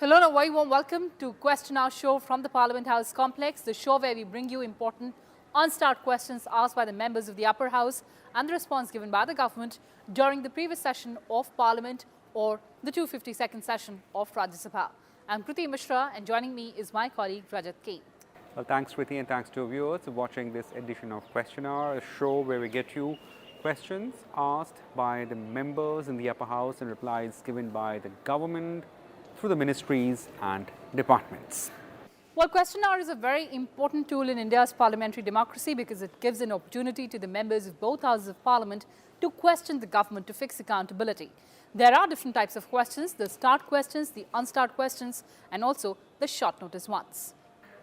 Hello and a very warm welcome to Question Hour show from the Parliament House complex, the show where we bring you important on-start questions asked by the members of the upper house and the response given by the government during the previous session of Parliament or the 252nd session of Rajya Sabha. I'm KRITI MISHRA and joining me is my colleague RAJAT. Well, thanks KRITI and thanks to viewers for watching this edition of Question Hour, a show where we get you questions asked by the members in the upper house and replies given by the government through the ministries and departments. Well, Question Hour is a very important tool in India's parliamentary democracy because it gives an opportunity to the members of both houses of parliament to question the government to fix accountability. There are different types of questions, the start questions, the unstart questions and also the short notice ones.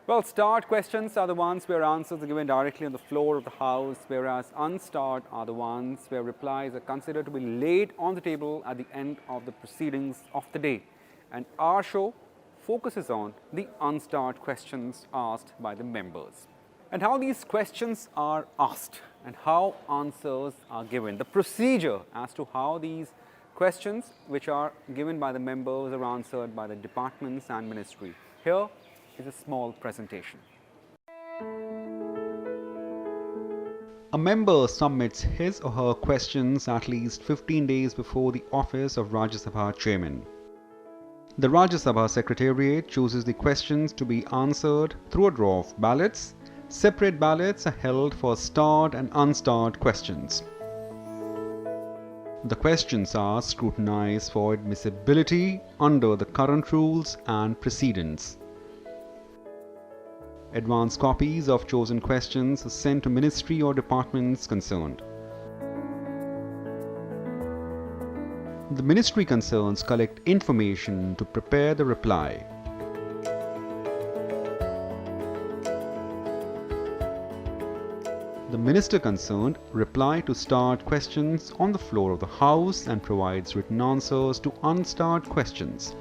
Well, start questions are the ones where answers are given directly on the floor of the House, whereas unstart are the ones where replies are considered to be laid on the table at the end of the proceedings of the day. And our show focuses on the unstart questions asked by the members and how these questions are asked and how answers are given. The procedure as to how these questions which are given by the members are answered by the departments and ministry. Here is a small presentation. A member submits his or her questions at least 15 days before the office of Rajya Sabha chairman. The Rajya Sabha Secretariat chooses the questions to be answered through a draw of ballots. Separate ballots are held for starred and unstart questions. The questions are scrutinized for admissibility under the current rules and precedents. Advance copies of chosen questions are sent to ministry or departments concerned. The ministry concerns collect information to prepare the reply. The minister concerned reply to start questions on the floor of the House and provides written answers to unstart questions.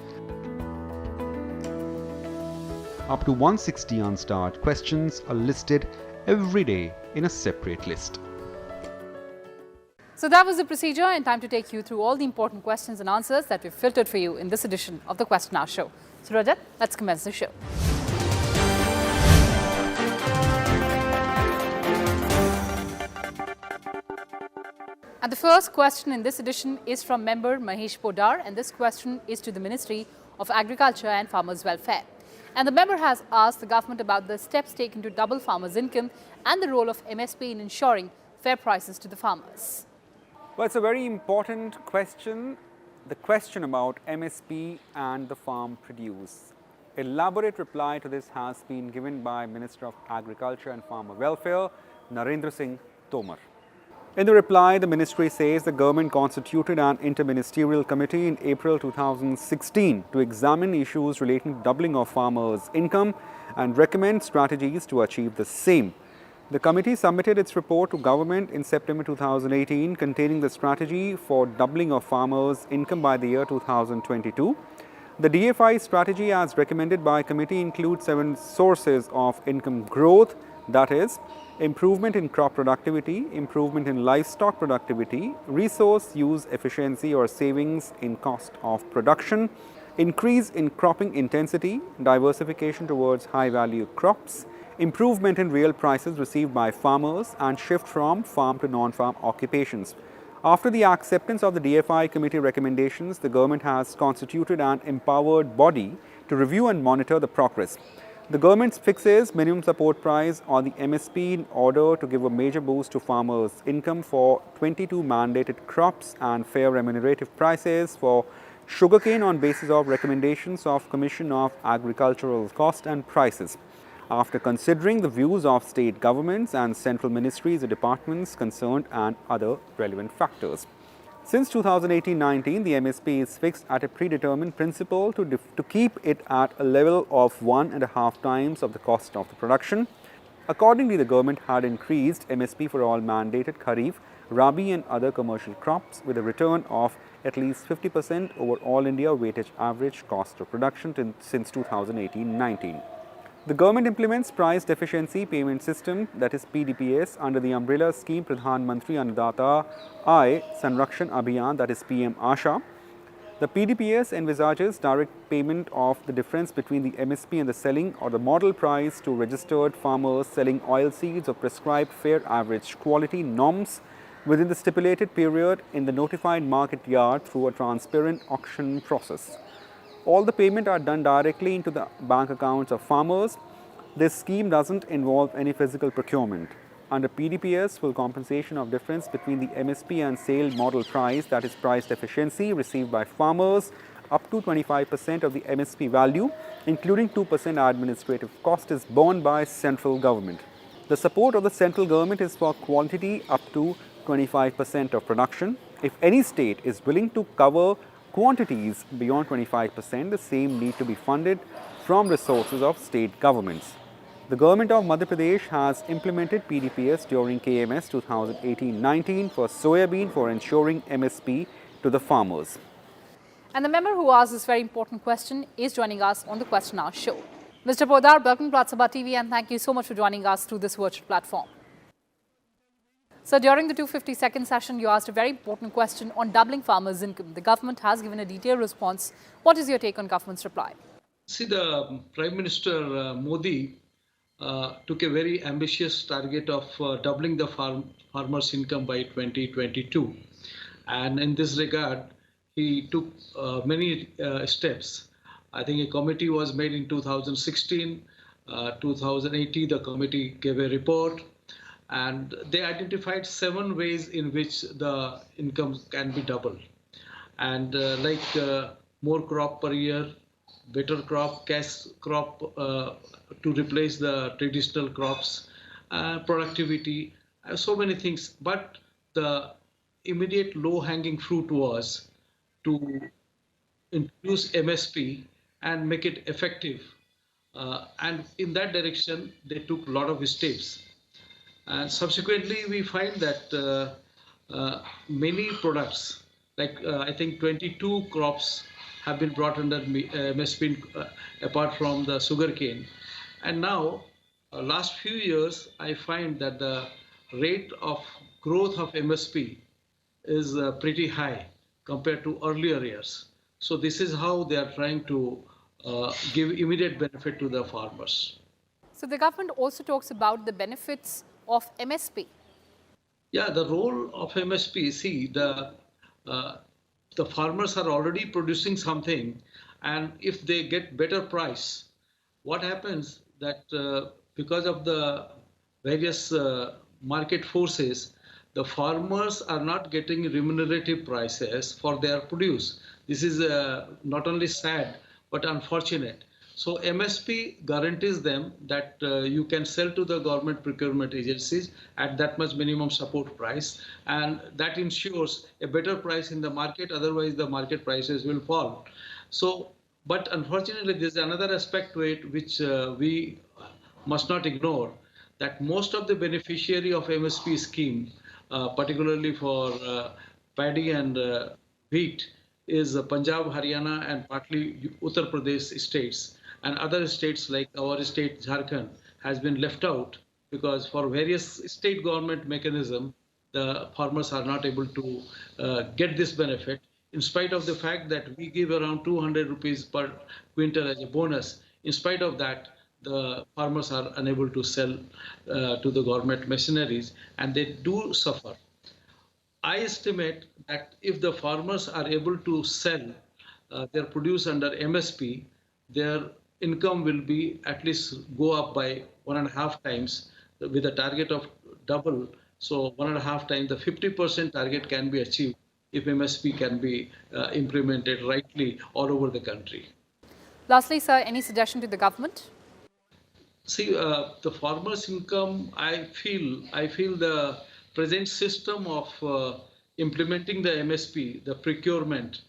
Up to 160 unstart questions are listed every day in a separate list. So that was the procedure and time to take you through all the important questions and answers that we've filtered for you in this edition of the Question Hour show. So Rajat, let's commence the show. And the first question in this edition is from member Mahesh Podar, and this question is to the Ministry of Agriculture and Farmers' Welfare. And the member has asked the government about the steps taken to double farmers' income and the role of MSP in ensuring fair prices to the farmers. Well, it's a very important question, the question about MSP and the farm produce. Elaborate reply to this has been given by Minister of Agriculture and Farmer Welfare, Narendra Singh Tomar. In the reply, the ministry says the government constituted an interministerial committee in April 2016 to examine issues relating to doubling of farmers' income and recommend strategies to achieve the same. The committee submitted its report to government in September 2018 containing the strategy for doubling of farmers' income by the year 2022. The DFI strategy as recommended by committee includes 7 sources of income growth, that is, improvement in crop productivity, improvement in livestock productivity, resource use efficiency or savings in cost of production, increase in cropping intensity, diversification towards high-value crops, improvement in real prices received by farmers and shift from farm to non-farm occupations. After the acceptance of the DFI committee recommendations, the government has constituted an empowered body to review and monitor the progress. The government fixes minimum support price or the MSP in order to give a major boost to farmers' income for 22 mandated crops and fair remunerative prices for sugarcane on basis of recommendations of Commission of Agricultural Cost and Prices. After considering the views of state governments and central ministries, the departments concerned and other relevant factors. Since 2018-19, the MSP is fixed at a predetermined principle to keep it at a level of 1.5 times of the cost of the production. Accordingly, the government had increased MSP for all mandated Kharif, Rabi and other commercial crops with a return of at least 50% over all India weighted average cost of production since 2018-19. The government implements Price Deficiency Payment System, that is PDPS, under the umbrella scheme Pradhan Mantri Annadata Aay Sanrakshan Abhiyan, that is PM ASHA. The PDPS envisages direct payment of the difference between the MSP and the selling or the model price to registered farmers selling oilseeds of prescribed fair average quality norms within the stipulated period in the notified market yard through a transparent auction process. All the payment are done directly into the bank accounts of farmers. This scheme doesn't involve any physical procurement. Under PDPS, full compensation of difference between the MSP and sale model price, that is price deficiency, received by farmers up to 25% of the MSP value, including 2% administrative cost, is borne by central government. The support of the central government is for quantity up to 25% of production. If any state is willing to cover quantities beyond 25%, the same need to be funded from resources of state governments. The government of Madhya Pradesh has implemented PDPS during KMS 2018-19 for soybean for ensuring MSP to the farmers. And the member who asked this very important question is joining us on the Question Hour show. Mr. Podar, welcome to Rajya Sabha TV and thank you so much for joining us through this virtual platform. So during the 250-second session, you asked a very important question on doubling farmers' income. The government has given a detailed response. What is your take on government's reply? See, the Prime Minister Modi took a very ambitious target of doubling the farmers' income by 2022. And in this regard, he took many steps. I think a committee was made in 2016. 2018, the committee gave a report. And they identified 7 ways in which the income can be doubled. And more crop per year, better crop, cash crop to replace the traditional crops, productivity, so many things. But the immediate low-hanging fruit was to introduce MSP and make it effective. And in that direction, they took a lot of steps. And subsequently, we find that many products, I think 22 crops have been brought under MSP apart from the sugarcane. And now, last few years, I find that the rate of growth of MSP is pretty high compared to earlier years. So this is how they are trying to give immediate benefit to the farmers. So the government also talks about the benefits of MSP. Yeah, the role of MSP, see, the farmers are already producing something, and if they get better price, what happens that because of the various market forces, the farmers are not getting remunerative prices for their produce. This is not only sad, but unfortunate. So MSP guarantees them that you can sell to the government procurement agencies at that much minimum support price, and that ensures a better price in the market. Otherwise, the market prices will fall. So, but unfortunately, there's another aspect to it which we must not ignore, that most of the beneficiary of MSP scheme, particularly for paddy and wheat, is Punjab, Haryana, and partly Uttar Pradesh states. And other states like our state, Jharkhand, has been left out because for various state government mechanism, the farmers are not able to get this benefit, in spite of the fact that we give around 200 rupees per quintal as a bonus. In spite of that, the farmers are unable to sell to the government machineries, and they do suffer. I estimate that if the farmers are able to sell their produce under MSP, their income will be at least go up by 1.5 times with a target of double. So 1.5 times, the 50% target can be achieved if MSP can be implemented rightly all over the country. Lastly, sir, any suggestion to the government? See, the farmers' income, I feel the present system of implementing the MSP, the procurement,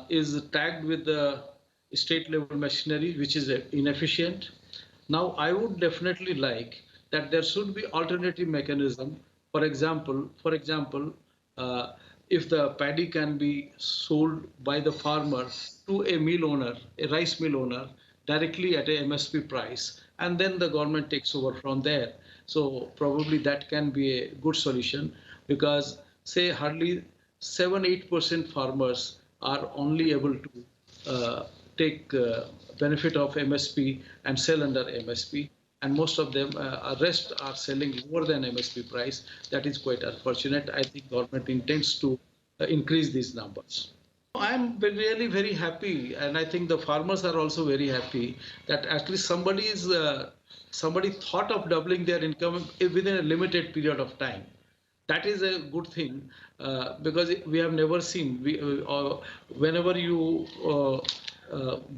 is tagged with the state level machinery, which is inefficient. Now, I would definitely like that there should be alternative mechanism. For example, if the paddy can be sold by the farmer to a mill owner, a rice mill owner, directly at a MSP price, and then the government takes over from there. So probably that can be a good solution, because say hardly 7-8% farmers are only able to take benefit of MSP and sell under MSP. And most of them, rest are selling lower than MSP price. That is quite unfortunate. I think government intends to increase these numbers. I'm really very happy, and I think the farmers are also very happy that at least somebody thought of doubling their income within a limited period of time. That is a good thing because we have never seen. Whenever you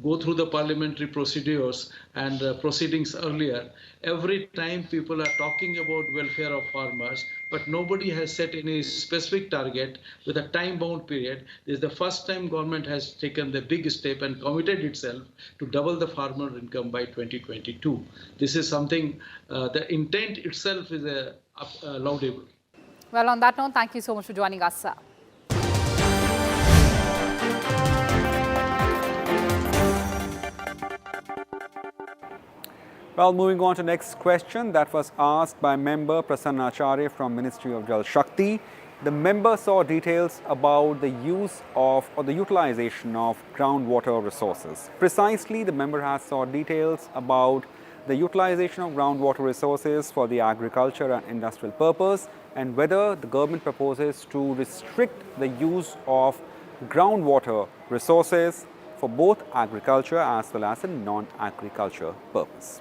go through the parliamentary procedures and proceedings earlier, every time people are talking about welfare of farmers, but nobody has set any specific target with a time-bound period. This is the first time government has taken the big step and committed itself to double the farmer income by 2022. This is something, the intent itself is laudable. Well, on that note, thank you so much for joining us, sir. Well, moving on to next question that was asked by member Prasanna Acharya from Ministry of Jal Shakti. The member saw details about the use of or the utilization of groundwater resources. Precisely, the member has saw details about the utilization of groundwater resources for the agriculture and industrial purpose and whether the government proposes to restrict the use of groundwater resources for both agriculture as well as a non-agriculture purpose.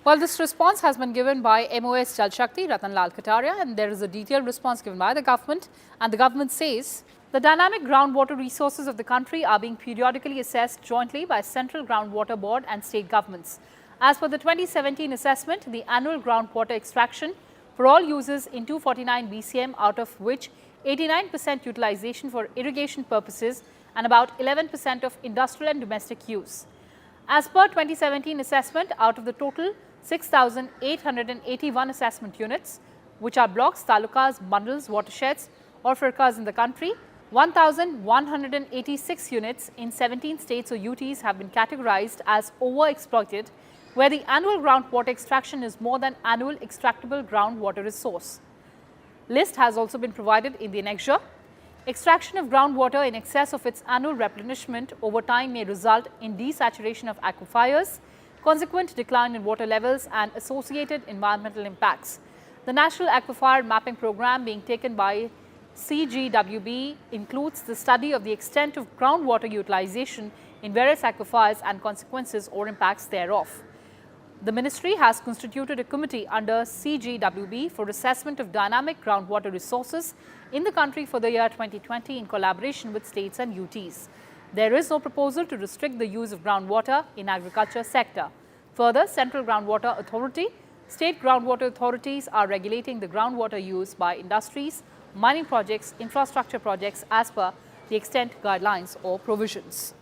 Well, this response has been given by MOS Jal Shakti, Ratan Lal Kataria, and there is a detailed response given by the government. And the government says the dynamic groundwater resources of the country are being periodically assessed jointly by Central Groundwater Board and state governments. As per the 2017 assessment, the annual groundwater extraction for all users in 249 BCM, out of which 89% utilization for irrigation purposes and about 11% of industrial and domestic use. As per 2017 assessment, out of the total 6,881 assessment units, which are blocks, talukas, bundles, watersheds or firkas in the country, 1,186 units in 17 states or UTs have been categorized as overexploited, where the annual groundwater extraction is more than annual extractable groundwater resource. List has also been provided in the annexure. Extraction of groundwater in excess of its annual replenishment over time may result in desaturation of aquifers, consequent decline in water levels and associated environmental impacts. The National Aquifer Mapping Program being taken by CGWB includes the study of the extent of groundwater utilization in various aquifers and consequences or impacts thereof. The ministry has constituted a committee under CGWB for assessment of dynamic groundwater resources in the country for the year 2020 in collaboration with states and UTs. There is no proposal to restrict the use of groundwater in agriculture sector. Further, Central Groundwater Authority, state groundwater authorities are regulating the groundwater use by industries, mining projects, infrastructure projects as per the extent guidelines or provisions.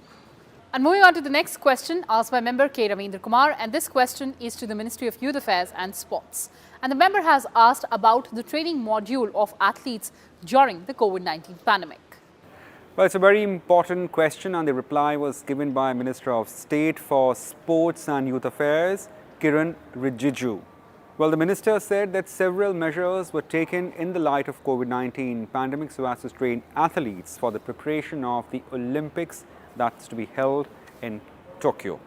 And moving on to the next question asked by member K. Ravindra Kumar, and this question is to the Ministry of Youth Affairs and Sports. And the member has asked about the training module of athletes during the COVID-19 pandemic. Well, it's a very important question and the reply was given by Minister of State for Sports and Youth Affairs, Kiran Rijiju. Well, the minister said that several measures were taken in the light of COVID-19 pandemic so as to train athletes for the preparation of the Olympics that's to be held in Tokyo.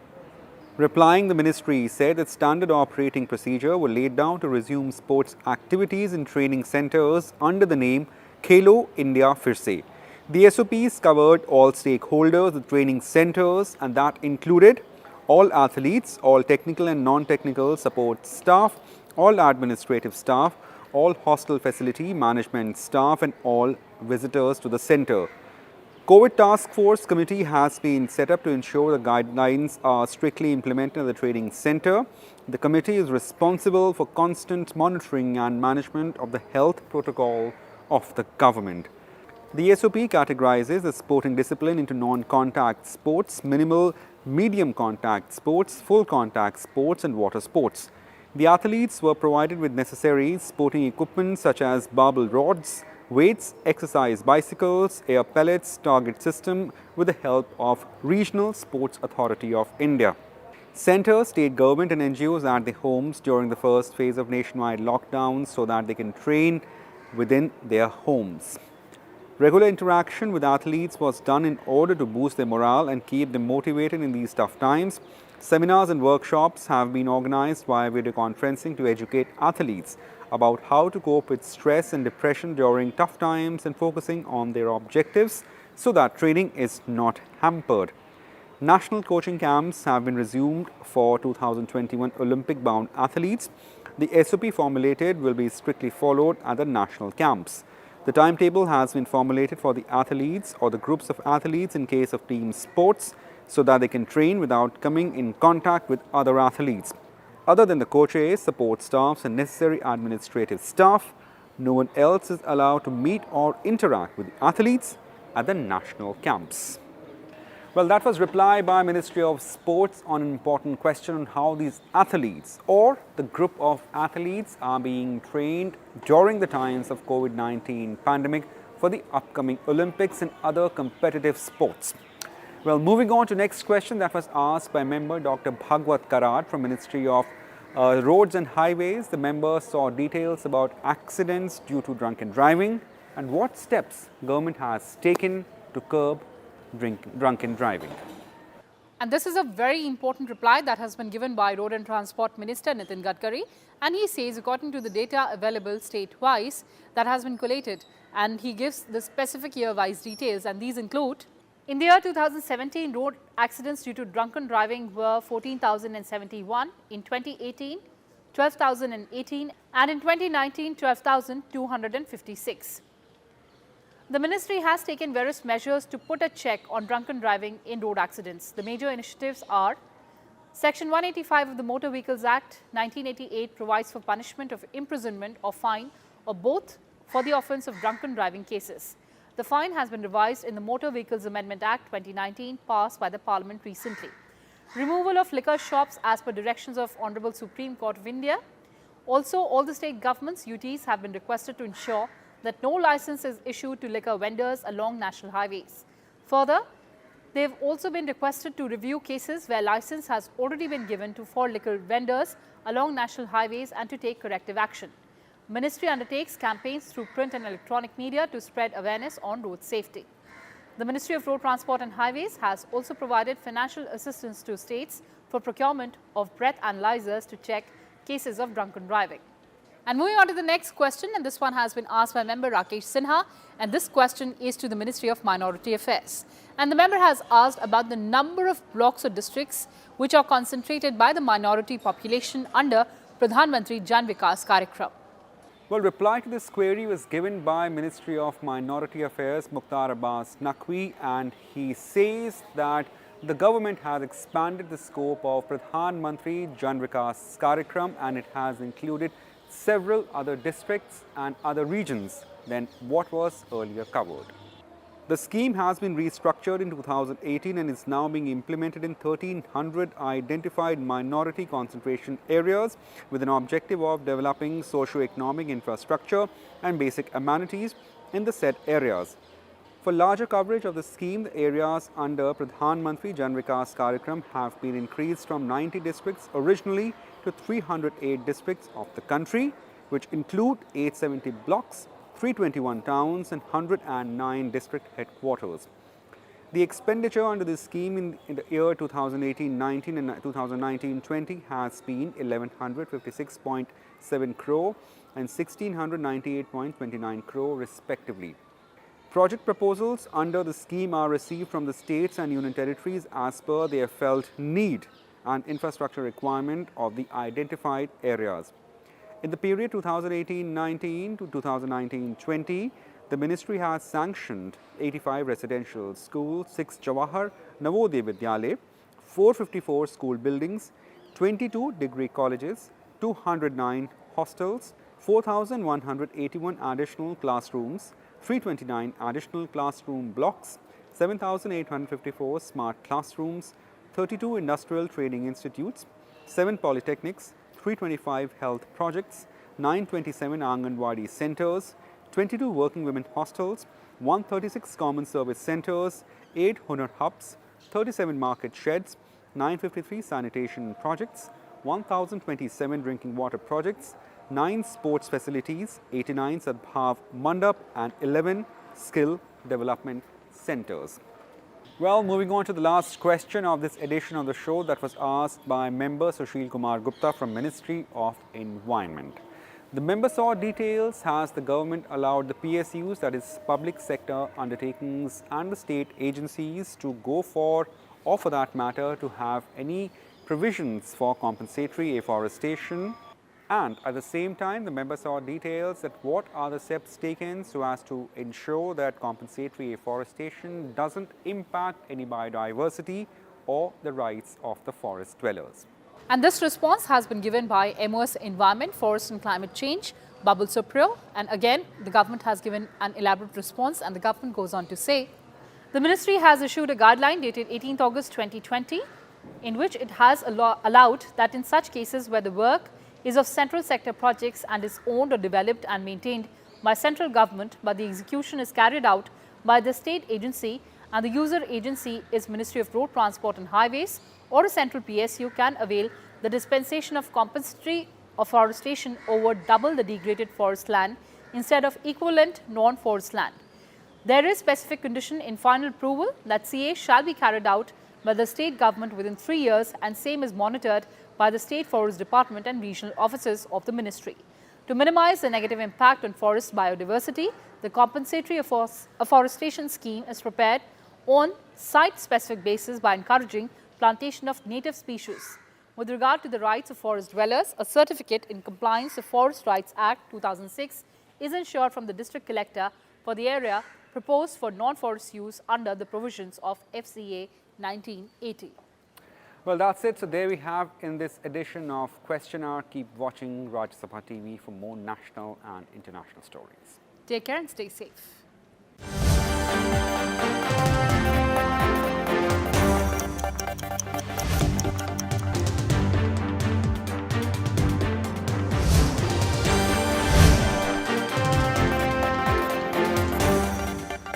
Replying, the ministry said that standard operating procedure were laid down to resume sports activities in training centers under the name Khelo India Firse. The SOPs covered all stakeholders, the training centers, and that included all athletes, all technical and non-technical support staff, all administrative staff, all hostel facility management staff, and all visitors to the center. COVID Task Force Committee has been set up to ensure the guidelines are strictly implemented at the training center. The committee is responsible for constant monitoring and management of the health protocol of the government. The SOP categorizes the sporting discipline into non-contact sports, minimal, medium contact sports, full contact sports and water sports. The athletes were provided with necessary sporting equipment such as barbell rods, weights, exercise bicycles, air pellets, target system with the help of Regional Sports Authority of India. Centers, state government and NGOs at their homes during the first phase of nationwide lockdown so that they can train within their homes. Regular interaction with athletes was done in order to boost their morale and keep them motivated in these tough times. Seminars and workshops have been organized via video conferencing to educate athletes about how to cope with stress and depression during tough times and focusing on their objectives so that training is not hampered. National coaching camps have been resumed for 2021 Olympic-bound athletes. The SOP formulated will be strictly followed at the national camps. The timetable has been formulated for the athletes or the groups of athletes in case of team sports so that they can train without coming in contact with other athletes. Other than the coaches, support staffs and necessary administrative staff, no one else is allowed to meet or interact with the athletes at the national camps. Well, that was reply by Ministry of Sports on an important question on how these athletes or the group of athletes are being trained during the times of COVID-19 pandemic for the upcoming Olympics and other competitive sports. Well, moving on to next question that was asked by member Dr. Bhagwat Karat from Ministry of Roads and Highways. The member saw details about accidents due to drunken driving and what steps government has taken to curb drunken driving. And this is a very important reply that has been given by Road and Transport Minister Nitin Gadkari, and he says according to the data available state-wise that has been collated, and he gives the specific year-wise details, and these include: in the year 2017, road accidents due to drunken driving were 14,071, in 2018, 12,018, and in 2019, 12,256. The ministry has taken various measures to put a check on drunken driving in road accidents. The major initiatives are: Section 185 of the Motor Vehicles Act 1988 provides for punishment of imprisonment or fine or both for the offence of drunken driving cases. The fine has been revised in the Motor Vehicles Amendment Act 2019 passed by the Parliament recently. Removal of liquor shops as per directions of Honorable Supreme Court of India. Also, all the state governments, UTs, have been requested to ensure that no license is issued to liquor vendors along national highways. Further, they have also been requested to review cases where license has already been given to for liquor vendors along national highways and to take corrective action. Ministry undertakes campaigns through print and electronic media to spread awareness on road safety. The Ministry of Road Transport and Highways has also provided financial assistance to states for procurement of breath analyzers to check cases of drunken driving. And moving on to the next question, and this one has been asked by member Rakesh Sinha, and this question is to the Ministry of Minority Affairs. And the member has asked about the number of blocks or districts which are concentrated by the minority population under Pradhan Mantri Jan Vikas Karyakram. Well, reply to this query was given by Ministry of Minority Affairs Mukhtar Abbas Naqvi, and he says that the government has expanded the scope of Pradhan Mantri Jan Vikas Karyakram and it has included several other districts and other regions than what was earlier covered. The scheme has been restructured in 2018 and is now being implemented in 1,300 identified minority concentration areas with an objective of developing socio-economic infrastructure and basic amenities in the said areas. For larger coverage of the scheme, the areas under Pradhan Mantri Jan Vikas Karyakram have been increased from 90 districts originally to 308 districts of the country, which include 870 blocks, 321 towns and 109 district headquarters. The expenditure under this scheme in the year 2018-19 and 2019-20 has been 1,156.7 crore and 1,698.29 crore respectively. Project proposals under the scheme are received from the states and union territories as per their felt need and infrastructure requirement of the identified areas. In the period 2018-19 to 2019-20, the ministry has sanctioned 85 residential schools, 6 Jawahar Navodaya Vidyalaya, 454 school buildings, 22 degree colleges, 209 hostels, 4,181 additional classrooms, 329 additional classroom blocks, 7,854 smart classrooms, 32 industrial training institutes, 7 polytechnics, 325 health projects, 927 Anganwadi centers, 22 working women hostels, 136 common service centers, 8 Hunar hubs, 37 market sheds, 953 sanitation projects, 1,027 drinking water projects, 9 sports facilities, 89 Sadbhav Mandap and 11 skill development centers. Well, moving on to the last question of this edition of the show that was asked by member Sushil Kumar Gupta from Ministry of Environment. The member sought details: has the government allowed the PSUs, that is public sector undertakings, and the state agencies to go for, or for that matter to have any provisions for compensatory afforestation? And at the same time, the member sought details that what are the steps taken so as to ensure that compensatory afforestation doesn't impact any biodiversity or the rights of the forest dwellers. And this response has been given by MOS Environment, Forest and Climate Change, Babul Supriyo. And again, the government has given an elaborate response, and the government goes on to say, the ministry has issued a guideline dated 18th August 2020, in which it has allowed that in such cases where the work is of central sector projects and is owned or developed and maintained by central government, but the execution is carried out by the state agency and the user agency is Ministry of Road Transport and Highways, or a central PSU can avail the dispensation of compensatory afforestation over double the degraded forest land instead of equivalent non-forest land. There is specific condition in final approval that CA shall be carried out by the state government within 3 years, and same is monitored by the State Forest Department and regional offices of the ministry. To minimize the negative impact on forest biodiversity, the compensatory afforestation scheme is prepared on site-specific basis by encouraging plantation of native species. With regard to the rights of forest dwellers, a certificate in compliance with Forest Rights Act 2006 is ensured from the district collector for the area proposed for non-forest use under the provisions of FCA 1980. Well, that's it. So there we have in this edition of Question Hour. Keep watching Rajya Sabha TV for more national and international stories. Take care and stay safe.